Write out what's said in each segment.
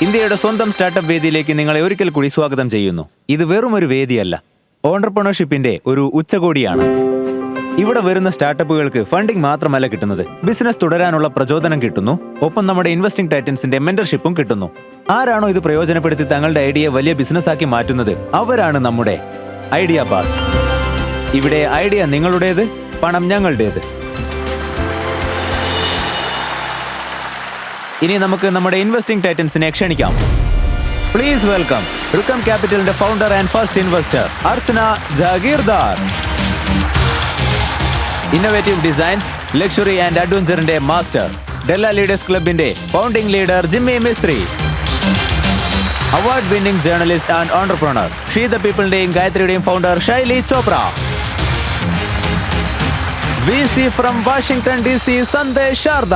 ഇന്ത്യയുടെ സ്വന്തം സ്റ്റാർട്ടപ്പ് വേദിയിലേക്ക് നിങ്ങളെ ഒരിക്കൽ കൂടി സ്വാഗതം ചെയ്യുന്നു. ഇത് വെറും ഒരു വേദിയല്ല, ഓണ്ടർപ്രണർഷിപ്പിന്റെ ഒരു ഉച്ചകോടിയാണ്. ഇവിടെ വരുന്ന സ്റ്റാർട്ടപ്പുകൾക്ക് ഫണ്ടിംഗ് മാത്രമല്ല കിട്ടുന്നത്, ബിസിനസ് തുടരാനുള്ള പ്രചോദനം കിട്ടുന്നു. ഒപ്പം നമ്മുടെ ഇൻവെസ്റ്റിംഗ് ടൈറ്റൻസിന്റെ മെന്റർഷിപ്പും കിട്ടുന്നു. ആരാണോ ഇത് പ്രയോജനപ്പെടുത്തി തങ്ങളുടെ ഐഡിയ വലിയ ബിസിനസ് ആക്കി മാറ്റുന്നത്, അവരാണ് നമ്മുടെ ഐഡിയ ബാസ്. ഇവിടെ ഐഡിയ നിങ്ങളുടേത്, പണം ഞങ്ങളുടേത്. ഇനി നമുക്ക് നമ്മുടെ ഇൻവെസ്റ്റിംഗ് ടൈറ്റൻസിനെ ക്ഷണിക്കാം. പ്ലീസ് വെൽക്കം റുക്കം ക്യാപിറ്റലിന്റെ founder and first investor Archana Jahagirdar, innovative designs, luxury and അഡ്വഞ്ചറിന്റെ മാസ്റ്റർ, ഡെല്ല ലീഡേഴ്സ് ക്ലബിന്റെ founding leader Jimmy Mistry, award winning journalist and entrepreneur she the പീപ്പിളിന്റെയും ഗായത്രിയുടെയും founder Shaily Chopra, VC from Washington DC Sandesh Sharda.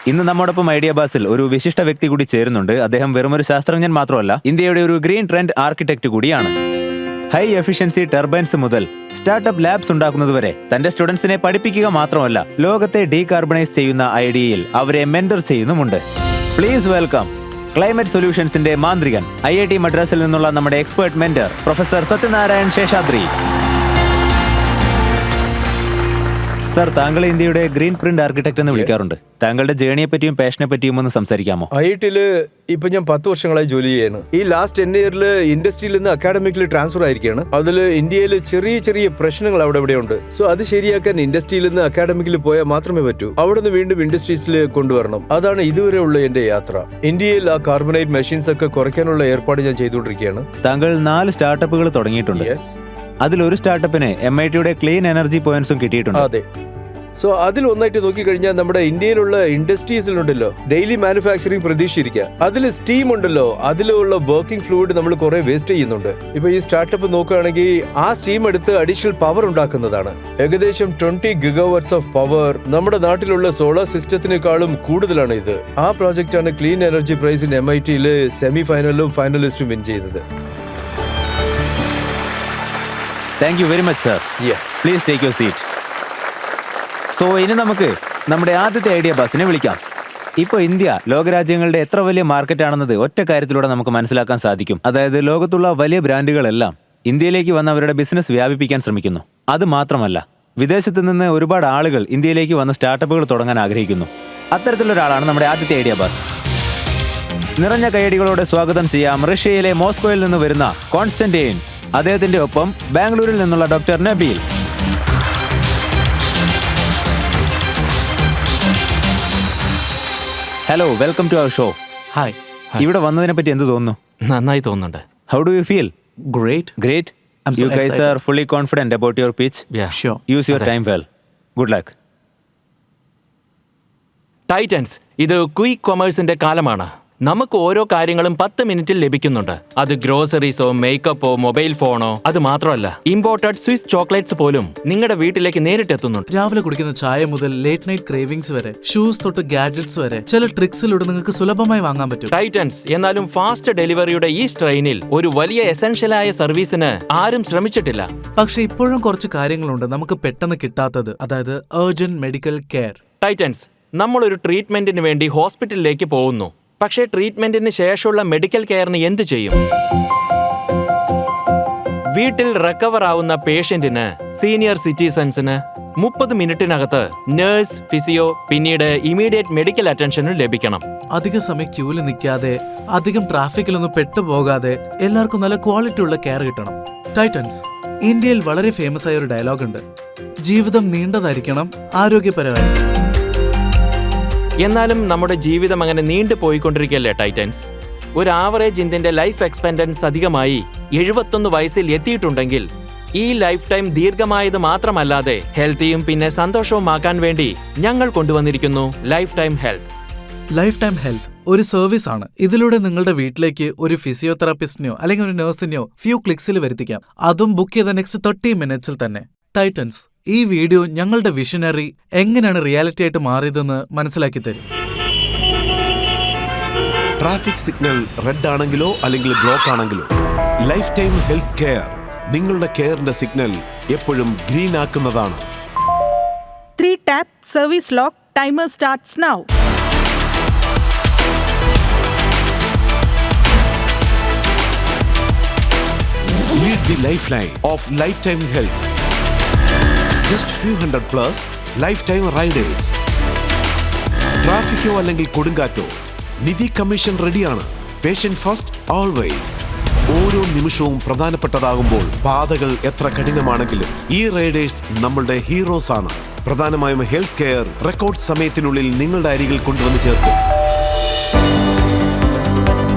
ഇന്ന് നമ്മോടൊപ്പം ഐഡിയ ബാസിൽ ഒരു വിശിഷ്ട വ്യക്തി കൂടി ചേരുന്നുണ്ട്. അദ്ദേഹം വെറുമൊരു ശാസ്ത്രജ്ഞൻ മാത്രമല്ല, ഇന്ത്യയുടെ ഒരു ഗ്രീൻ ട്രെൻഡ് ആർക്കിടെക്ട് കൂടിയാണ്. ഹൈ എഫിഷ്യൻസി ടർബൈൻസ് മുതൽ സ്റ്റാർട്ടപ്പ് ലാബ്സ് ഉണ്ടാക്കുന്നതുവരെ തന്റെ സ്റ്റുഡൻസിനെ പഠിപ്പിക്കുക മാത്രമല്ല, ലോകത്തെ ഡീകാർബണൈസ് ചെയ്യുന്ന ഐഡിയയിൽ അവരെ മെന്റർ ചെയ്യുന്നുമുണ്ട്. പ്ലീസ് വെൽക്കം ക്ലൈമറ്റ് സൊല്യൂഷൻസിന്റെ മാന്ത്രികൻ, IIT മദ്രാസിൽ നിന്നുള്ള നമ്മുടെ expert mentor professor Satyanarayan Seshadri. Sir, താങ്കൾ ഇന്ത്യയുടെ ഗ്രീൻ പ്രിന്റ് ആർക്കിടെക്ട് എന്ന് വിളിക്കാറുണ്ട്. താങ്കളുടെ ജേണിയെ പറ്റിയും പാഷനെ പറ്റിയും ഒന്ന് സംസാരിക്കാമോ? IIT-ല് ഇപ്പൊ ഞാൻ 10 വർഷങ്ങളായി ജോലി ചെയ്യാണ്. ഈ ലാസ്റ്റ് 10 ഇയറിൽ ഇൻഡസ്ട്രിയിൽ നിന്ന് അക്കാഡമിക്കിൽ ട്രാൻസ്ഫർ ആയിരിക്കുകയാണ്. അതിൽ ഇന്ത്യയിൽ ചെറിയ ചെറിയ പ്രശ്നങ്ങൾ അവിടെ ഇവിടെ ഉണ്ട്. സോ അത് ശരിയാക്കാൻ ഇൻഡസ്ട്രിയിൽ നിന്ന് അക്കാഡമിക്കിൽ പോയാൽ മാത്രമേ പറ്റൂ. അവിടെ നിന്ന് വീണ്ടും ഇൻഡസ്ട്രീസിൽ കൊണ്ടുവരണം. അതാണ് ഇതുവരെ ഉള്ള എന്റെ യാത്ര. ഇന്ത്യയിൽ ആ കാർബണേറ്റ് മെഷീൻസ് ഒക്കെ കുറയ്ക്കാനുള്ള ഏർപ്പാട് ഞാൻ ചെയ്തുകൊണ്ടിരിക്കുകയാണ്. താങ്കൾ 4 സ്റ്റാർട്ടപ്പുകൾ തുടങ്ങിയിട്ടുണ്ട്. അതിലൊരു സ്റ്റാർട്ടപ്പിന് MIT-യുടെ ക്ലീൻ എനർജി പോയിന്റ്സും കിട്ടിയിട്ടുണ്ട്. അതെ. സോ അതിൽ ഒന്നായിട്ട് നോക്കിക്കഴിഞ്ഞാൽ നമ്മുടെ ഇന്ത്യയിലുള്ള ഇൻഡസ്ട്രീസിലുണ്ടല്ലോ ഡെയിലി മാനുഫാക്ചറിങ് പ്രതീക്ഷിച്ചിരിക്കുക. അതിൽ സ്റ്റീം ഉണ്ടല്ലോ, അതിലുള്ള വർക്കിംഗ് ഫ്ലൂയിഡ് നമ്മൾ കുറെ വേസ്റ്റ് ചെയ്യുന്നുണ്ട്. ഇപ്പൊ ഈ സ്റ്റാർട്ടപ്പ് നോക്കുകയാണെങ്കിൽ ആ സ്റ്റീം എടുത്ത് അഡീഷണൽ പവർ ഉണ്ടാക്കുന്നതാണ്. ഏകദേശം 20 GW ഓഫ് പവർ. നമ്മുടെ നാട്ടിലുള്ള സോളാർ സിസ്റ്റത്തിനേക്കാളും കൂടുതലാണ് ഇത്. ആ പ്രോജക്റ്റാണ് ക്ലീൻ എനർജി പ്രൈസ് ഇൻ MIT-യിൽ സെമി ഫൈനലിലും ഫൈനലിസ്റ്റും വിൻ ചെയ്തത്. Thank you very much sir. Please take your seat. So ഇനി നമുക്ക് നമ്മുടെ ആദ്യത്തെ ഐഡിയ ബാസിനെ വിളിക്കാം. ഇപ്പോൾ ഇന്ത്യ ലോകരാജ്യങ്ങളുടെ എത്ര വലിയ മാർക്കറ്റാണെന്നത് ഒറ്റ കാര്യത്തിലൂടെ നമുക്ക് മനസ്സിലാക്കാൻ സാധിക്കും. അതായത് ലോകത്തുള്ള വലിയ ബ്രാൻഡുകളെല്ലാം ഇന്ത്യയിലേക്ക് വന്ന് അവരുടെ ബിസിനസ് വ്യാപിപ്പിക്കാൻ ശ്രമിക്കുന്നു. അത് മാത്രമല്ല, വിദേശത്ത് നിന്ന് ഒരുപാട് ആളുകൾ ഇന്ത്യയിലേക്ക് വന്ന് സ്റ്റാർട്ടപ്പുകൾ തുടങ്ങാൻ ആഗ്രഹിക്കുന്നു. അത്തരത്തിലൊരാളാണ് നമ്മുടെ ആദ്യത്തെ ഐഡിയ ബാസ്. നിറഞ്ഞ കൈയടികളോടെ സ്വാഗതം ചെയ്യാം റഷ്യയിലെ മോസ്കോയിൽ നിന്ന് വരുന്ന കോൺസ്റ്റന്റൈൻ. അദ്ദേഹത്തിന്റെ ഒപ്പം ബാംഗ്ലൂരിൽ നിന്നുള്ള doctor Nabeel. Hello, welcome to our show. Hi. ഇവിടെ വന്നതിനെ പറ്റി എന്ത് തോന്നുന്നു? നന്നായി തോന്നുന്നുണ്ട്. How do you feel? Great. You guys are fully confident about your pitch? Yeah. Sure. Use your time well. Good luck. Titans, ഇത് ക്വിക്ക് കൊമേഴ്സിന്റെ കാലമാണ്. നമുക്ക് ഓരോ കാര്യങ്ങളും 10 മിനിറ്റിൽ ലഭിക്കുന്നുണ്ട്. അത് ഗ്രോസറീസോ മേക്കപ്പോ മൊബൈൽ ഫോണോ. അത് മാത്രമല്ല, ഇമ്പോർട്ടഡ് സ്വിസ് ചോക്ലേറ്റ്സ് പോലും നിങ്ങളുടെ വീട്ടിലേക്ക് നേരിട്ടെത്തുന്നുണ്ട്. രാവിലെ കുടിക്കുന്ന ചായ മുതൽ ലേറ്റ് നൈറ്റ് ക്രേവിംഗ്സ് വരെ, ഷൂസ് തൊട്ട് ഗാഡ്ജറ്റ്സ് വരെ ചില ട്രിക്സിലൂടെ നിങ്ങൾക്ക് സുലഭമായി വാങ്ങാൻ പറ്റും. ടൈറ്റൻസ്, എന്നാലും ഫാസ്റ്റ് ഡെലിവറിയുടെ ഈ സ്ട്രെയിനിൽ ഒരു വലിയ എസൻഷ്യലായ സർവീസിന് ആരും ശ്രമിച്ചിട്ടില്ല. പക്ഷെ ഇപ്പോഴും കുറച്ച് കാര്യങ്ങളുണ്ട് നമുക്ക് പെട്ടെന്ന് കിട്ടാത്തത്, അതായത് അർജന്റ് മെഡിക്കൽ കെയർ. ടൈറ്റൻസ്, നമ്മൾ ഒരു ട്രീറ്റ്മെന്റിന് വേണ്ടി ഹോസ്പിറ്റലിലേക്ക് പോകുന്നു. പക്ഷേ ട്രീറ്റ്മെന്റിന് ശേഷമുള്ള മെഡിക്കൽ കെയറിന് എന്ത് ചെയ്യും? വീട്ടിൽ റിക്കവർ ആവുന്ന പേഷ്യന്റിന്, സീനിയർ സിറ്റിസൺസിന് 30 മിനിറ്റിനകത്ത് നഴ്സ്, ഫിസിയോ, പിന്നീട് ഇമീഡിയറ്റ് മെഡിക്കൽ അറ്റൻഷനും ലഭിക്കണം. അധിക സമയം ക്യൂവിൽ നിൽക്കാതെ, അധികം ട്രാഫിക്കിലൊന്നും പെട്ടുപോകാതെ എല്ലാവർക്കും നല്ല ക്വാളിറ്റി ഉള്ള കെയർ കിട്ടണം. ടൈറ്റൻസ്, ഇന്ത്യയിൽ വളരെ ഫേമസ് ആയ ഒരു ഡയലോഗ് ഉണ്ട്, ജീവിതം നീണ്ടതായിരിക്കണം, ആരോഗ്യപരമായിരിക്കണം. എന്നാലും നമ്മുടെ ജീവിതം അങ്ങനെ നീണ്ടു പോയിക്കൊണ്ടിരിക്കുകയല്ലേ ടൈറ്റൻസ്? ഒരു ആവറേജ് ഇന്ത്യന്റെ ലൈഫ് എക്സ്പെക്റ്റൻസി അധികമായി 71 വയസ്സിൽ എത്തിയിട്ടുണ്ടെങ്കിൽ ഈ ലൈഫ് ടൈം ദീർഘമായത് മാത്രമല്ലാതെ ഹെൽത്തിയും പിന്നെ സന്തോഷവുമാക്കാൻ വേണ്ടി ഞങ്ങൾ കൊണ്ടുവന്നിരിക്കുന്നു life time health. Life time health ഒരു സർവീസ് ആണ്. ഇതിലൂടെ നിങ്ങളുടെ വീട്ടിലേക്ക് ഒരു ഫിസിയോതെറാപ്പിസ്റ്റിനെയോ അല്ലെങ്കിൽ ഒരു നഴ്സിനെയോ ഫ്യൂ ക്ലിക്സിൽ വരുത്തിക്കാം. അതും ബുക്ക് ചെയ്ത നെക്സ്റ്റ് 30 മിനിറ്റ്സിൽ തന്നെ. ടൈറ്റൻസ്, ഈ വീഡിയോ ഞങ്ങളുടെ വിഷനറി എങ്ങനെയാണ് റിയാലിറ്റി ആയിട്ട് മാറിയതെന്ന് മനസ്സിലാക്കി തരും. ട്രാഫിക് സിഗ്നൽ റെഡ് ആണെങ്കിലോ അല്ലെങ്കിൽ ബ്ലോക്ക് ആണെങ്കിലോ ലൈഫ് ടൈം ഹെൽത്ത് കെയർ നിങ്ങളുടെ കെയറിന്റെ സിഗ്നൽ എപ്പോഴും green ആക്കുന്നതാണ്. 3 tap service lock timer starts now. Lead the lifeline of lifetime health. Just few hundred plus lifetime riders. ട്രാഫിക്കോ അല്ലെങ്കിൽ കൊടുങ്കാറ്റോ, നിധി കമ്മീഷൻ റെഡിയാണ്. Patient first always. ഓരോ നിമിഷവും പ്രധാനപ്പെട്ടതാകുമ്പോൾ പാതകൾ എത്ര കഠിനമാണെങ്കിലും ഈ റൈഡേഴ്സ് നമ്മളുടെ ഹീറോസ് ആണ്. പ്രധാനമായും ഹെൽത്ത് കെയർ റെക്കോർഡ് സമയത്തിനുള്ളിൽ നിങ്ങളുടെ അരികിൽ കൊണ്ടുവന്ന് ചേർക്കും.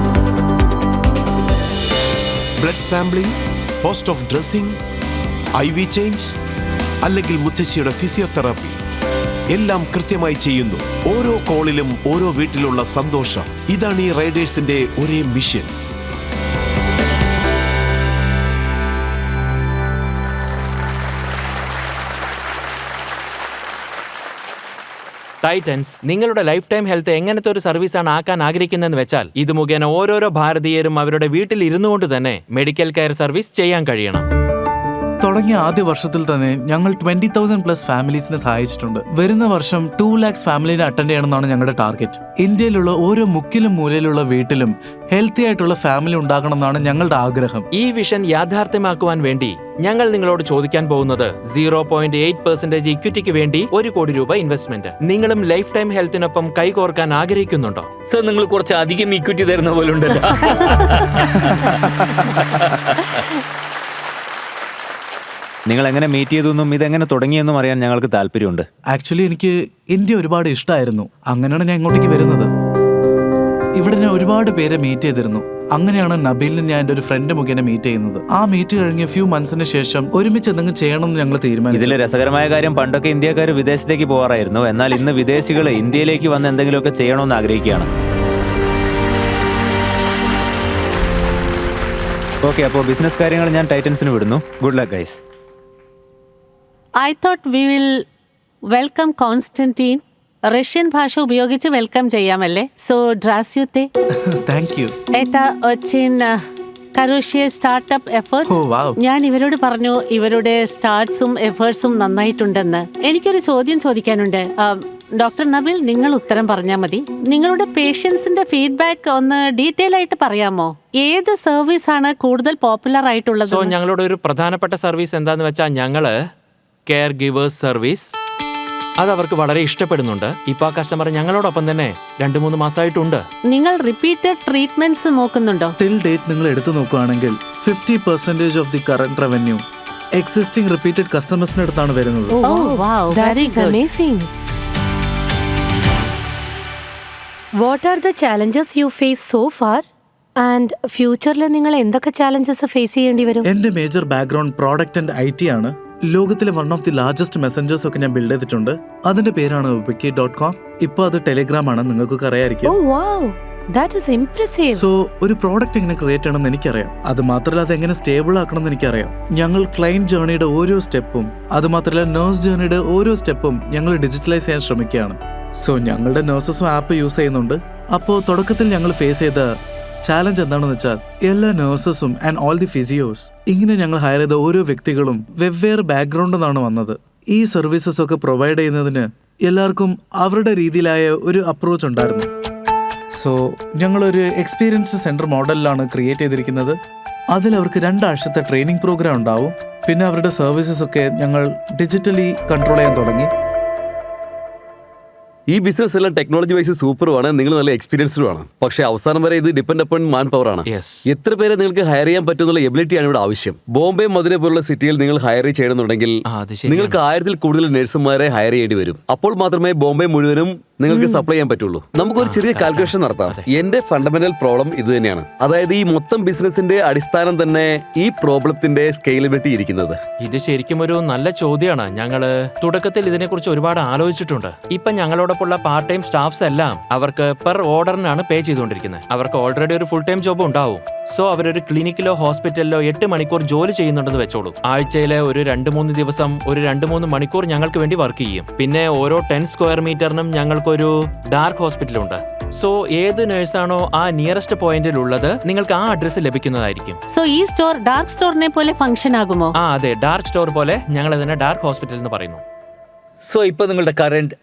Blood sampling, post of dressing, IV change അല്ലെങ്കിൽ മുത്തശ്ശിയുടെ ഫിസിയോതെറാപ്പി എല്ലാം കൃത്യമായി ചെയ്യുന്നു. ഓരോ കോളിലും ഓരോ വീട്ടിലുള്ള സന്തോഷം. ഇതാണ് ഈ റൈഡേഴ്സിന്റെ ഒരേ മിഷൻ. ടൈറ്റൻസ് നിങ്ങളുടെ ലൈഫ് ടൈം ഹെൽത്ത് എങ്ങനത്തെ ഒരു സർവീസാണ് ആക്കാൻ ആഗ്രഹിക്കുന്നതെന്ന് വെച്ചാൽ ഇത് മുഖേന ഓരോരോ ഭാരതീയരും അവരുടെ വീട്ടിൽ ഇരുന്നു കൊണ്ട് തന്നെ മെഡിക്കൽ കെയർ സർവീസ് ചെയ്യാൻ കഴിയണം. തുടങ്ങിയ ആദ്യ വർഷത്തിൽ തന്നെ ഞങ്ങൾ 20,000+ ഫാമിലീസിനെ സഹായിച്ചിട്ടുണ്ട്. വരുന്ന വർഷം 2 lakhs ഫാമിലിനെ അറ്റൻഡ് ചെയ്യണമെന്നാണ് ഞങ്ങളുടെ ടാർഗറ്റ്. ഇന്ത്യയിലുള്ള ഓരോ മുക്കിലും മൂലയിലുള്ള വീട്ടിലും ഹെൽത്തി ആയിട്ടുള്ള ഫാമിലി ഉണ്ടാകണമെന്നാണ് ഞങ്ങളുടെ ആഗ്രഹം. ഈ വിഷൻ യാഥാർത്ഥ്യമാക്കുവാൻ വേണ്ടി ഞങ്ങൾ നിങ്ങളോട് ചോദിക്കാൻ പോകുന്നത് 0.8% ഇക്വിറ്റിക്ക് വേണ്ടി 1 കോടി രൂപ ഇൻവെസ്റ്റ്മെന്റ്. നിങ്ങളും ലൈഫ് ടൈം ഹെൽത്തിനൊപ്പം കൈകോർക്കാൻ ആഗ്രഹിക്കുന്നുണ്ടോ? സർ, നിങ്ങൾ കുറച്ച് അധികം ഇക്വിറ്റി തരുന്ന പോലെ ഉണ്ടല്ലോ. നിങ്ങൾ എങ്ങനെ മീറ്റ് ചെയ്തെന്നും ഇതെങ്ങനെ തുടങ്ങിയെന്നും അറിയാൻ ഞങ്ങൾക്ക് താല്പര്യമുണ്ട്. ആക്ച്വലി എനിക്ക് ഇന്ത്യ ഒരുപാട് ഇഷ്ടമായിരുന്നു. അങ്ങനെയാണ് ഞാൻ ഇങ്ങോട്ടേക്ക് വരുന്നത്. ഇവിടെ ഞാൻ ഒരുപാട് പേരെ മീറ്റ് ചെയ്തിരുന്നു. അങ്ങനെയാണ് നബീലിനെ ഞാൻ എൻ്റെ ഒരു ഫ്രണ്ട് മുഖേന മീറ്റ് ചെയ്യുന്നത്. ആ മീറ്റ് കഴിഞ്ഞ ഫ്യൂ മന്ത്സിന് ശേഷം ഒരുമിച്ച് എന്തെങ്കിലും ചെയ്യണമെന്ന് ഞങ്ങൾ തീരുമാനിച്ചു. ഇതിലെ രസകരമായ കാര്യം, പണ്ടൊക്കെ ഇന്ത്യക്കാർ വിദേശത്തേക്ക് പോകാറായിരുന്നു. എന്നാൽ ഇന്ന് വിദേശികൾ ഇന്ത്യയിലേക്ക് വന്ന് എന്തെങ്കിലുമൊക്കെ ചെയ്യണമെന്ന് ആഗ്രഹിക്കുകയാണ്. ഓക്കെ, അപ്പോൾ ബിസിനസ് കാര്യങ്ങൾ ഞാൻ ടൈറ്റൻസിന് വിടുന്നു. Good luck guys. I thought we will welcome Konstantin. Russian ഭാഷ ഉപയോഗിച്ച് വെൽക്കം ചെയ്യാമല്ലേ? സോ ഡ്രാസ്യുത്തെ. Thank you. Это очень хороший startup effort. ഞാൻ ഇവരോട് പറഞ്ഞു ഇവരുടെ സ്റ്റാർട്ട്സും എഫേർട്സും നന്നായിട്ടുണ്ടെന്ന്. എനിക്കൊരു ചോദ്യം ചോദിക്കാനുണ്ട്. ഡോക്ടർ നബിൽ, നിങ്ങൾ ഉത്തരം പറഞ്ഞാൽ മതി. നിങ്ങളുടെ പേഷ്യൻസിന്റെ ഫീഡ്ബാക്ക് ഒന്ന് ഡീറ്റെയിൽ ആയിട്ട് പറയാമോ? ഏത് സർവീസ് ആണ് കൂടുതൽ പോപ്പുലർ ആയിട്ടുള്ളത്? സോ ഞങ്ങളുടെ ഒരു പ്രധാനപ്പെട്ട സർവീസ് എന്താന്ന് വെച്ചാൽ ഞങ്ങള് കെയർ ഗിവേഴ്സ് സർവീസ്. അത് അവർക്ക് വളരെ ഇഷ്ടപ്പെടുന്നുണ്ട്. ഇപ്പൊ ആ കസ്റ്റമർ ഞങ്ങളോടൊപ്പം തന്നെ 2-3 മാസമായിട്ടുണ്ട്. നിങ്ങൾ റിപ്പീറ്റഡ് ട്രീറ്റ്മെന്റ്സ് നോക്കുന്നുണ്ടോ? ടിൽ ഡേറ്റ് നിങ്ങൾ എടുത്തു നോക്കുകയാണെങ്കിൽ 50% of the current revenue existing repeated കസ്റ്റമേഴ്സിന് അടുത്താണ് വരുന്നത്. What are the challenges you face so far? And ഫ്യൂച്ചറിൽ നിങ്ങൾ എന്തൊക്കെ ചാലഞ്ചസ് ഫേസ് ചെയ്യേണ്ടി വരും? എന്റെ major background product and IT ആണ്. ലോകത്തിലെ one of the largest messengers ഒക്കെ ഞാൻ ബിൽഡ് ചെയ്തിട്ടുണ്ട്. അതിന്റെ പേരാണ് wiki.com. ഇപ്പൊ അത് ടെലിഗ്രാം ആണ്, നിങ്ങൾക്കൊക്കെ അറിയായിരിക്കും. Oh wow, that is impressive. So ഒരു പ്രോഡക്റ്റ് എങ്ങനെ ക്രിയേറ്റ് ചെയ്യണമെന്ന് എനിക്കറിയാം. അത് മാത്രമല്ല അത് എങ്ങനെ സ്റ്റേബിൾ ആക്കണം എന്ന് എനിക്കറിയാം. ഞങ്ങൾ ക്ലയന്റ് ജേർണിയുടെ ഓരോ സ്റ്റെപ്പും, അത് മാത്രമല്ല നേഴ്സ് ജേർണിയുടെ ഓരോ സ്റ്റെപ്പും ഞങ്ങൾ ഡിജിറ്റലൈസ് ചെയ്യാൻ ശ്രമിക്കുകയാണ്. സോ ഞങ്ങളുടെ നേഴ്സസും ആപ്പ് യൂസ് ചെയ്യുന്നുണ്ട്. അപ്പോൾ തുടക്കത്തിൽ ഞങ്ങൾ ഫേസ് ചെയ്ത ചാലഞ്ച് എന്താണെന്ന് വെച്ചാൽ എല്ലാ നഴ്സസും ആൻഡ് ഓൾ ദി ഫിസിയോസ്, ഇങ്ങനെ ഞങ്ങൾ ഹയർ ചെയ്ത ഓരോ വ്യക്തികളും വെവ്വേറെ ബാക്ക്ഗ്രൗണ്ടിൽ നിന്നാണ് വന്നത്. ഈ സർവീസസ് ഒക്കെ പ്രൊവൈഡ് ചെയ്യുന്നതിന് എല്ലാവർക്കും അവരുടെ രീതിയിലായ ഒരു അപ്രോച്ച് ഉണ്ടായിരുന്നു. സോ ഞങ്ങളൊരു എക്സ്പീരിയൻസ് സെന്റർ മോഡലിലാണ് ക്രിയേറ്റ് ചെയ്തിരിക്കുന്നത്. അതിൽ അവർക്ക് 2 ആഴ്ചത്തെ ട്രെയിനിങ് പ്രോഗ്രാം ഉണ്ടാവും. പിന്നെ അവരുടെ സർവീസസ് ഒക്കെ ഞങ്ങൾ ഡിജിറ്റലി കൺട്രോൾ ചെയ്യാൻ തുടങ്ങി. ഈ ബിസിനസ് എല്ലാം ടെക്നോളജി വൈസ് സൂപ്പറുമാണ്. നിങ്ങൾ നല്ല എക്സ്പീരിയൻസ്ഡും ആണ്. പക്ഷേ അവസാനം വരെ ഇത് ഡിപ്പെൻഡ് അപ്പോൺ മാൻ പവർ ആണ്. എത്ര പേരെ നിങ്ങൾക്ക് ഹയർ ചെയ്യാൻ പറ്റുന്നുള്ള എബിലിറ്റിയാണ് ഇവിടെ ആവശ്യം. ബോംബെ, മധുര പോലുള്ള സിറ്റിയിൽ നിങ്ങൾ ഹയർ ചെയ്യണമെന്നുണ്ടെങ്കിൽ നിങ്ങൾക്ക് 1000-ൽ കൂടുതൽ നഴ്സുമാരെ ഹയർ ചെയ്യേണ്ടി വരും. അപ്പോൾ മാത്രമേ ബോംബെ മുഴുവനും നിങ്ങൾക്ക് സപ്ലൈ ചെയ്യാൻ പറ്റുള്ളൂ. നമുക്കൊരു ചെറിയ കാൽക്കുലേഷൻ നടത്താം. എന്റെ ഫണ്ടമെന്റൽ പ്രോബ്ലം ഇത് തന്നെയാണ്. അതായത് ഈ മൊത്തം ബിസിനസിന്റെ അടിസ്ഥാനം തന്നെ ഈ പ്രോബ്ലത്തിന്റെ സ്കെയിലബിലിറ്റി ഇരിക്കുന്നത്. ഇത് ശരിക്കും ഒരു നല്ല ചോദ്യമാണ്. ഞങ്ങള് തുടക്കത്തിൽ ഇതിനെക്കുറിച്ച് ഒരുപാട് ആലോചിച്ചിട്ടുണ്ട്. ഇപ്പൊ ഞങ്ങളോടൊപ്പമുള്ള പാർട്ട് ടൈം സ്റ്റാഫ്സ് എല്ലാം അവർക്ക് പെർ ഓർഡറിനാണ് പേ ചെയ്തുകൊണ്ടിരിക്കുന്നത്. അവർക്ക് ഓൾറെഡി ഒരു ഫുൾ ടൈം ജോബ് ഉണ്ടാവും. സോ അവരൊരു ക്ലിനിക്കിലോ ഹോസ്പിറ്റലിലോ 8 മണിക്കൂർ ജോലി ചെയ്യുന്നുണ്ടെന്ന് വെച്ചോളൂ. ആഴ്ചയിലെ ഒരു 2-3 ദിവസം ഒരു 2-3 മണിക്കൂർ ഞങ്ങൾക്ക് വേണ്ടി വർക്ക് ചെയ്യും. പിന്നെ ഓരോ 10 സ്ക്വയർ മീറ്ററിനും ഞങ്ങൾക്ക് നമുക്കൊരു ഡാർക്ക് ഹോസ്പിറ്റലുണ്ട്. സോ ഏത് നേഴ്സാണോ ആ നിയറസ്റ്റ് പോയിന്റിൽ ഉള്ളത് നിങ്ങൾക്ക് ആ അഡ്രസ് ലഭിക്കുന്നതായിരിക്കും. സോ ഈ സ്റ്റോർ ഡാർക്ക് സ്റ്റോറിനെ പോലെ ഫംഗ്ഷൻ ആകുമോ? ആ അതെ, ഡാർക്ക് സ്റ്റോർ പോലെ ഞങ്ങൾ അതിനെ ഡാർക്ക് ഹോസ്പിറ്റൽ എന്ന് പറയുന്നു. സോ ഇപ്പൊ നിങ്ങളുടെ കറന്റ്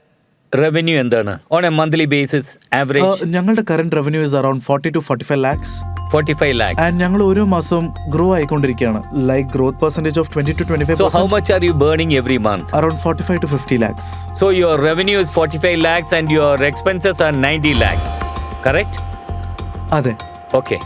റവന്യൂ എന്താണ് on a monthly basis average? ഞങ്ങളുടെ current revenue is around 40 to 45 lakhs. 45 lakhs. And ഞങ്ങൾ ഓരോ മാസവും ഗ്രോ ആയിക്കൊണ്ടിരിക്കുകയാണ്. Like growth percentage of 20 to 25%. So how much are you burning every month? Around 45 to 50 lakhs. So your revenue is 45 lakhs and your expenses are 90 lakhs. Correct? അതെ. Okay.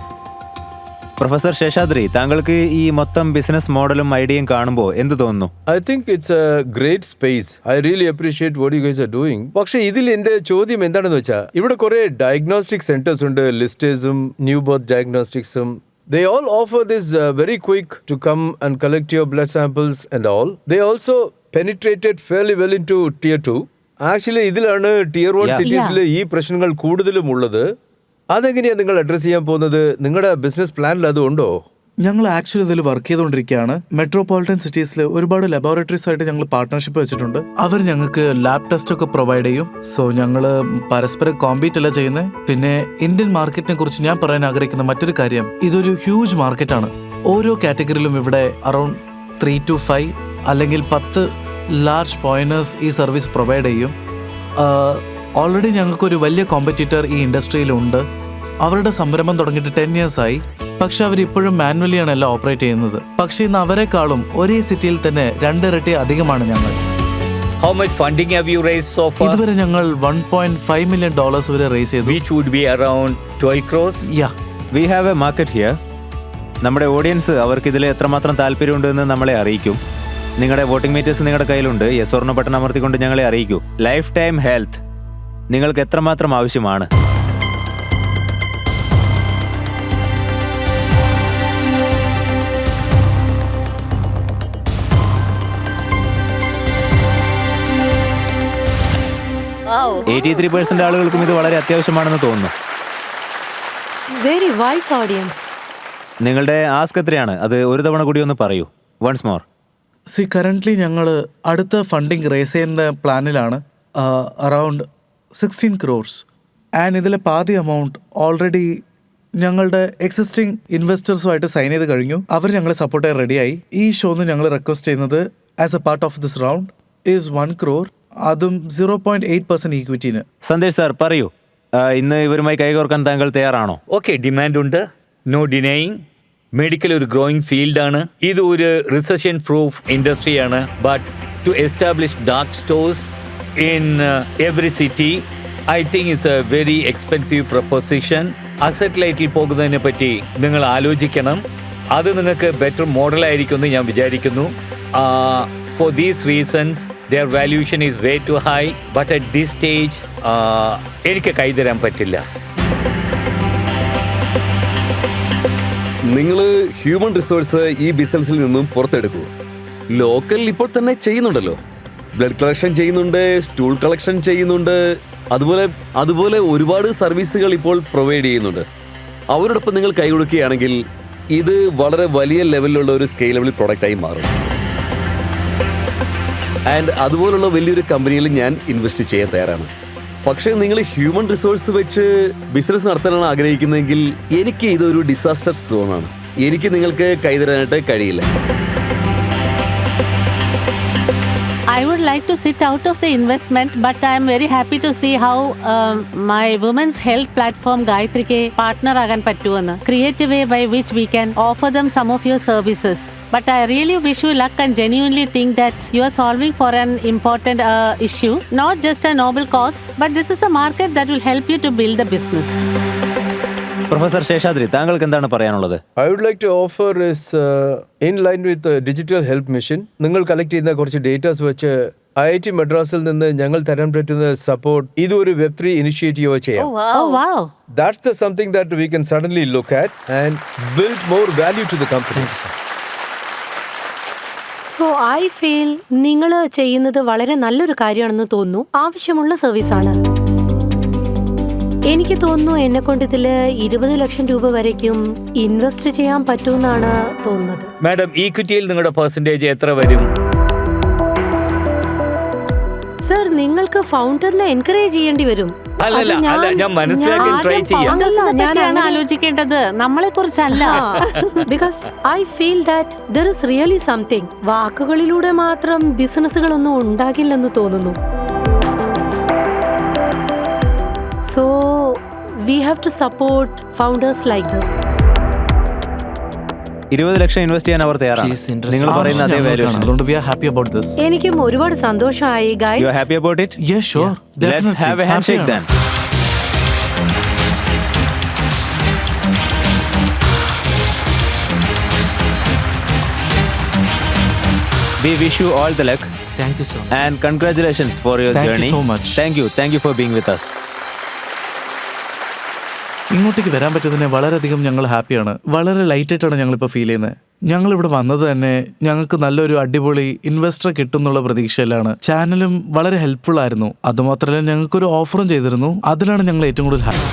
Professor Seshadri, താങ്കൾക്ക് ഈ മൊത്തം business മോഡലും ഐഡിയയും കാണുമ്പോൾ എന്ത് തോന്നുന്നു? I think it's A great space. I really appreciate what you guys are doing. പക്ഷേ ഇതിൽ എന്റെ ചോദ്യം എന്താണെന്ന് വെച്ചാൽ, ഇവിടെ കുറെ ഡയഗ്നോസ്റ്റിക് സെന്റേഴ്സ് ഉണ്ട്, ലിസ്റ്റേഴ്സും ന്യൂ ബർത്ത് ഡയഗ്നോസ്റ്റിക്സും. They all offer this very quick to come and collect your blood samples and all. They also penetrated fairly well into tier 2. Actually ഇതിലാണ് tier 1 സിറ്റീസിൽ ഈ പ്രശ്നങ്ങൾ കൂടുതലും ഉള്ളത്. അതെങ്ങനെയാണ് നിങ്ങൾ അഡ്രസ് ചെയ്യാൻ പോകുന്നത്? നിങ്ങളുടെ ബിസിനസ് പ്ലാനിൽ അതുണ്ടോ? ഞങ്ങൾ ആക്ച്വലി ഇതിൽ വർക്ക് ചെയ്തുകൊണ്ടിരിക്കുകയാണ്. മെട്രോപൊളിറ്റൻ സിറ്റീസിൽ ഒരുപാട് ലബോറട്ടറീസ് ആയിട്ട് ഞങ്ങൾ പാർട്ട്ണർഷിപ്പ് വെച്ചിട്ടുണ്ട്. അവർ ഞങ്ങൾക്ക് ലാബ് ടെസ്റ്റ് ഒക്കെ പ്രൊവൈഡ് ചെയ്യും. സോ ഞങ്ങൾ പരസ്പരം കോമ്പീറ്റ് അല്ല ചെയ്യുന്നത്. പിന്നെ ഇന്ത്യൻ മാർക്കറ്റിനെ കുറിച്ച് ഞാൻ പറയാൻ ആഗ്രഹിക്കുന്ന മറ്റൊരു കാര്യം, ഇതൊരു ഹ്യൂജ് മാർക്കറ്റാണ്. ഓരോ കാറ്റഗറിയിലും ഇവിടെ അറൌണ്ട് 3 to 5 അല്ലെങ്കിൽ 10 ലാർജ് പോയിന്റേഴ്സ് ഈ സർവീസ് പ്രൊവൈഡ് ചെയ്യും. ഓൾറെഡി ഞങ്ങൾക്കൊരു വലിയ കോമ്പറ്റീറ്റർ ഈ ഇൻഡസ്ട്രിയിലുണ്ട്. അവരുടെ സംരംഭം തുടങ്ങിയിട്ട് 10 years ആയി. പക്ഷെ അവരിപ്പോഴും മാനുവലിയാണ് എല്ലാം ഓപ്പറേറ്റ് ചെയ്യുന്നത്. പക്ഷേ ഇന്ന് അവരെക്കാളും ഒരേ സിറ്റിയിൽ തന്നെ 2 ഇരട്ടി അധികമാണ് ഞങ്ങൾ. How much funding have you raised so far? ഇതുവരെ ഞങ്ങൾ $1.5 million വരെ റേസ് ചെയ്തു. Which would be around 12 crores? Yeah. We have A market here. നമ്മുടെ ഓഡിയൻസ് അവർക്ക് ഇതിൽ എത്രമാത്രം താല്പര്യമുണ്ടെന്ന് നമ്മളെ അറിയിക്കും. നിങ്ങളുടെ വോട്ടിംഗ് മീറ്റേഴ്സ് നിങ്ങളുടെ കയ്യിലുണ്ട്. യെസ് ഓർ നോ ബട്ടൺ അമർത്തിക്കൊണ്ട് ഞങ്ങളെ അറിയിക്കൂ. ലൈഫ് ടൈം ഹെൽത്ത് നിങ്ങൾക്ക് എത്രമാത്രം ആവശ്യമാണ്? Wow. 83% ആളുകൾക്കും ഇത് വളരെ അത്യാവശ്യമാണെന്ന് തോന്നുന്നു. Very wise audience. നിങ്ങളുടെ ആസ്ക് എത്രയാണ്? അത് ഒരു തവണ കൂടി ഒന്ന് പറയൂ. Once more. കറന്റ്ലി ഞങ്ങൾ അടുത്ത ഫണ്ടിങ് റേസ് ചെയ്യുന്ന പ്ലാനിലാണ്. Around 16 crores. ആൻഡ് ഇതിലെ പാതി എമൗണ്ട് ഓൾറെഡി ഞങ്ങളുടെ എക്സിസ്റ്റിംഗ് ഇൻവെസ്റ്റേഴ്സുമായിട്ട് സൈൻ ചെയ്ത് കഴിഞ്ഞു. അവർ ഞങ്ങളെ സപ്പോർട്ട് ചെയ്യാൻ റെഡിയായി. ഈ ഷോന്ന് ഞങ്ങൾ റിക്വസ്റ്റ് ചെയ്യുന്നത് as A part of this round is 1 crore. അതും 0.8% ഈക്വിറ്റിന്. സന്ദേശ് സാർ പറയൂ, ഇന്ന് ഇവരുമായി കൈകോർക്കാൻ താങ്കൾ തയ്യാറാണോ? ഓക്കെ, ഡിമാൻഡ് ഉണ്ട്, നോ ഡിനൈയിങ്. മെഡിക്കൽ ഒരു ഗ്രോയിങ് ഫീൽഡാണ്. ഇത് ഒരു റിസഷൻ പ്രൂഫ് ഇൻഡസ്ട്രിയാണ്. But to establish dark stores in every city I think it's a very expensive proposition. Asset ലൈറ്റിൽ പോകുന്നതിനെ പറ്റി നിങ്ങൾ ആലോചിക്കണം. അത് നിങ്ങൾക്ക് ബെറ്റർ മോഡലായിരിക്കുമെന്ന് ഞാൻ വിചാരിക്കുന്നു. For these reasons, their valuation is way too high. But at this stage, എനിക്ക് കൈതരാൻ പറ്റില്ല. നിങ്ങൾ ഹ്യൂമൻ റിസോഴ്സ് ഈ ബിസിനസ്സിൽ നിന്നും പുറത്തെടുക്കൂ. ലോക്കൽ ഇപ്പോൾ തന്നെ ചെയ്യുന്നുണ്ടല്ലോ. ബ്ലഡ് കളക്ഷൻ ചെയ്യുന്നുണ്ട്, സ്റ്റൂൾ കളക്ഷൻ ചെയ്യുന്നുണ്ട്, അതുപോലെ ഒരുപാട് സർവീസുകൾ ഇപ്പോൾ പ്രൊവൈഡ് ചെയ്യുന്നുണ്ട്. അവരോടൊപ്പം നിങ്ങൾ കൈ കൊടുക്കുകയാണെങ്കിൽ ഇത് വളരെ വലിയ ലെവലിലുള്ള ഒരു സ്കെയിലബിൾ പ്രൊഡക്റ്റായി മാറും. ആൻഡ് അതുപോലുള്ള വലിയൊരു കമ്പനിയിൽ ഞാൻ ഇൻവെസ്റ്റ് ചെയ്യാൻ തയ്യാറാണ്. പക്ഷേ നിങ്ങൾ ഹ്യൂമൻ റിസോഴ്സ് വെച്ച് ബിസിനസ് നടത്താനാണ് ആഗ്രഹിക്കുന്നതെങ്കിൽ എനിക്ക് ഇതൊരു ഡിസാസ്റ്റർ സോണാണ്. എനിക്ക് നിങ്ങൾക്ക് കൈതരാനായിട്ട് കഴിയില്ല. I would like to sit out of the investment, but I am very happy to see how my women's health platform Gayatrike partner agan pattuvannu. Create a way by which we can offer them some of your services. But I really wish you luck and genuinely think that you are solving for an important issue, not just a noble cause, but this is a market that will help you to build the business. Professor Seshadri, താങ്കൾക്ക് എന്താണ് പറയാനുള്ളത്? I would like to offer is in line with digital health mission. നിങ്ങൾ collect ചെയ്യുന്ന കുറച്ച് datas വെച്ച് IIT മദ്രാസിൽ നിന്ന് ഞങ്ങൾ തരാൻ പറ്റുന്ന സപ്പോർട്ട് ഇതൊരു Web3 ഇനിഷ്യേറ്റീവ് ചെയ്യാം. Oh wow. That's the something that we can suddenly look at and build more value to the company. So I feel നിങ്ങൾ ചെയ്യുന്നത് വളരെ നല്ലൊരു കാര്യമാണെന്ന് തോന്നുന്നു. ആവശ്യമുള്ള സർവീസാണ്. എനിക്ക് തോന്നുന്നു എന്നെ കൊണ്ട് ഇതിൽ 20 ലക്ഷം രൂപ വരയ്ക്കും ഇൻവെസ്റ്റ് ചെയ്യാൻ പറ്റുമെന്നാണ് തോന്നുന്നത്. മാഡം, ഈക്വിറ്റിയിൽ നിങ്ങളുടെ പെർസെന്റേജ് എത്ര വരും? സർ നിങ്ങൾക്ക് ഫൗണ്ടറിനെ എൻകറേജ് ചെയ്യേണ്ടി വരും. അല്ലല്ല അല്ല, ഞാൻ മനസ്സിലാക്കാൻ ട്രൈ ചെയ്യാം. പറ്റിയാണ് ആലോചിക്കേണ്ടത്, നമ്മളെ കുറിച്ചല്ല. Because I feel that there is really something. വാക്കുകളിലൂടെ മാത്രം ബിസിനസ്സുകളൊന്നും ഉണ്ടാകില്ലെന്ന് തോന്നുന്നു. So we have to support founders like this. 20 ലക്ഷം ഇൻവെസ്റ്റ് ചെയ്യാൻ അവർ തയ്യാറാണ്. നിങ്ങൾ പറയുന്ന അതേ വാല്യൂഷൻ. അതുകൊണ്ട് we are happy about this. എനിക്കും ഒരുപാട് സന്തോഷമായി guys. You are happy about it? Yes, sure. Let's have a handshake then. We wish you all the luck thank you so much. and congratulations for your Thank you journey. so much. Thank you for being with us. ഇങ്ങോട്ടേക്ക് വരാൻ പറ്റുന്നതിനെ വളരെയധികം ഞങ്ങൾ ഹാപ്പിയാണ്. വളരെ light ആയിട്ടാണ് ഞങ്ങളിപ്പോൾ feel ചെയ്യുന്നത്. ഞങ്ങൾ ഇവിടെ വന്നത് തന്നെ ഞങ്ങൾക്ക് നല്ലൊരു അടിപൊളി ഇൻവെസ്റ്റർ കിട്ടുന്നുള്ള പ്രതീക്ഷയിലാണ്. ചാനലും വളരെ ഹെൽപ്ഫുൾ ആയിരുന്നു. അതുമാത്രമല്ല ഞങ്ങൾക്കൊരു ഓഫറും ചെയ്തിരുന്നു. അതിലാണ് ഞങ്ങൾ ഏറ്റവും കൂടുതൽ ഹാപ്പി.